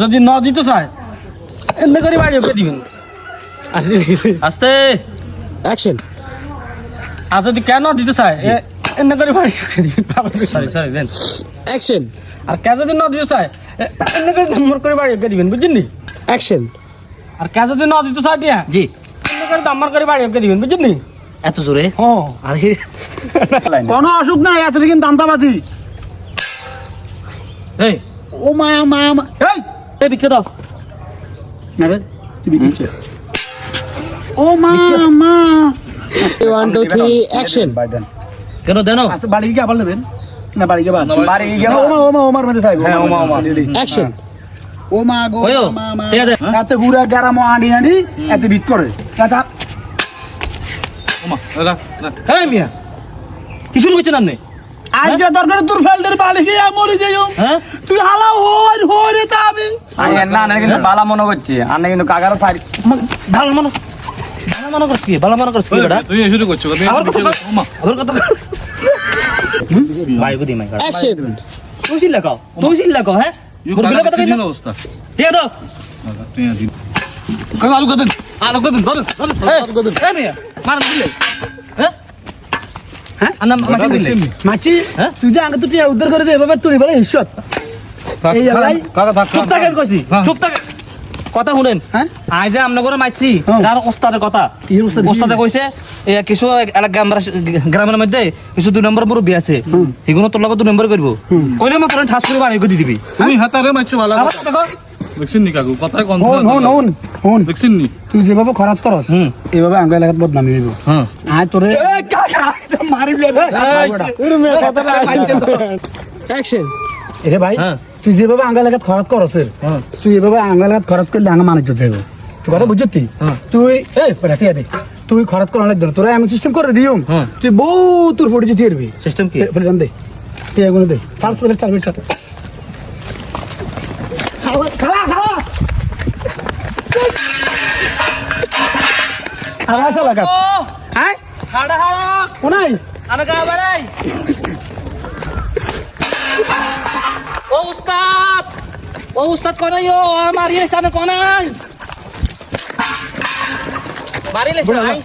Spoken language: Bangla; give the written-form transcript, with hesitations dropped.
যদি ন দিতে চায় এমনি করে বাড়ি ওকে দিবেন আস্তে অ্যাকশন। আর যদি কেন দিতে চায় এমনি করে বাড়ি ওকে দিবেন সরি দেন অ্যাকশন। আর কে যদি ন দিতে চায় এমনি করে দাম্মার করে বাড়ি ওকে দিবেন বুঝছেন নি? অ্যাকশন। আর কে যদি ন দিতে চায় টিয়া জি এমনি করে দাম্মার করে বাড়ি ওকে দিবেন বুঝছেন নি? এত জোরে হ্যাঁ আরে কোনো অসুখ নাই এত কিন্তু দান্তাবাজি। এই ও মা মা মা এই এই বিকে দাও না রে তুই বিকিছ ও মা মা 1 2 3 অ্যাকশন। কেন দেন আচ্ছা বাড়ি গিয়ে আবার নেবেন না বাড়ি গিয়ে বাড়ি গিয়ে ও মা ও মা ওমার মধ্যে থাকবে হ্যাঁ, ওমা, ওমা। অ্যাকশন। ও মা গো ওয়ো, মা মা ঠিক আছে, হ্যাঁ? এত ঘুরা গেরাম আঁডি আঁডি এত বিট করে তা এই মিয়া কি শুরু করছেন আপনি আজ যে দরকার তোর ফেল্ডের বাড়ি গিয়ে মরে যাইও হ্যাঁ তুই হালা হই রে তাবে না না কিন্তু বালা মনে করছে আর না কিন্তু কাকারও সারি ভালো মনে করছি কি ভালো মনে করছি কি বেটা তুই শুরু করছো আবার কত আবার কত ভাই বুদ্ধি মাই অ্যাকশন। তুই চিল্লা কও হ্যাঁ মুরগিলা কথা কই না অবস্থা ঠিক আছে তুই আলু কদিন ধরেন এই মিয়া মার দিলে হ্যাঁ হ্যাঁ আনা মাসি দিলে মাছি হ্যাঁ? তুই যে আগে তুই উদ্ধার করে দে এভাবে তুই বলে ইজ্জত এই যে ভাই কাকা থাক চুপ থাকেন কইছি চুপ থাকেন কথা শুনেন হ্যাঁ? আই যে আমনে করে মাইছি হ্যাঁ। তার ওস্তাদের কথা কির ওস্তাদ? ওস্তাদে কইছে এ কিছু এলাকা গ্রামের মধ্যে কিছু 2 নম্বর মুরব্বি আছে এগুলো তোর লগত 2 নম্বর করব কইলে মা তোর ঠাস করে বাড়ি করে দিবি তুমি হাতারে মারছো ভালো আবার কথা কও দেখছেন নি কাকু কথায় কন হন হন হন হন দেখছেন নি তুই যেভাবে খরাত করস হুম। এভাবে আঙ্গ এলাকাত বদনামি হইব হ্যাঁ আয় তোরে অ্যাকশন। এরে ভাই হ্যাঁ। তুই যেভাবে আঙ্গ এলাকাত খরাত করস তুই এভাবে আঙ্গ এলাকাত খরাত করলে আঙ্গ মানুষ যাইব তুই কথা বুঝছি তুই এই ঠিক আছে তুই খরাত করা লাগবে তোরা এমন সিস্টেম করে দিও হ্যাঁ। তুই বউ তোর ফটো জিতে পারবি সিস্টেম কি ফেলে দে তুই এগুলো দে চার্জ পেলে চার্জ সাথে খালা খালা খালা আছে লাগাত হ্যাঁ হাড়া হাড়া কোনাই আনা গা বাড়াই ও উস্তাদ কোনাইও আমার ইয়ে সামনে কোনাই বাড়ি লেছ নাই